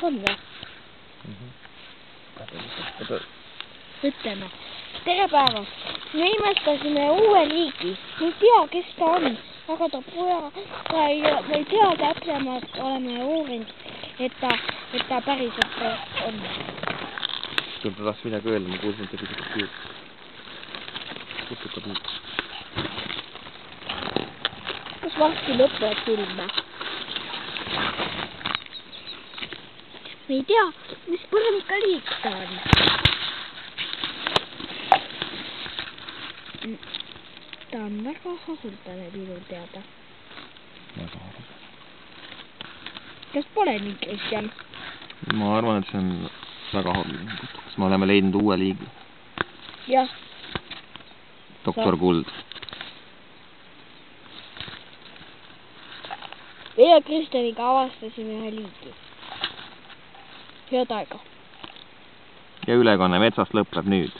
On või? Ütleme. Tere päevast! Me imestasime uue liigi. Me ei tea, kes ta on. Aga ta ei tea täpsemalt, oleme uurinud, et ta päriselt on. Kui ta tahtis midagi öelda, ma kuulsin, et ta pisut piir. Kutuka piir. Kas varsti lõpeb film? Me ei tea, mis põrmkaliik ta on. Ta on väga haruldane minu teada. Väga haruldane. Kas pole nii, Kristjan? Ma arvan, et see on väga haruldane kutukas. Me oleme leidnud uue liigi. Jah. Doktor Kuld. Meie Kristjaniga avastasime ühe liigi. Head aega. Ja ülekanne metsast lõpeb nüüd.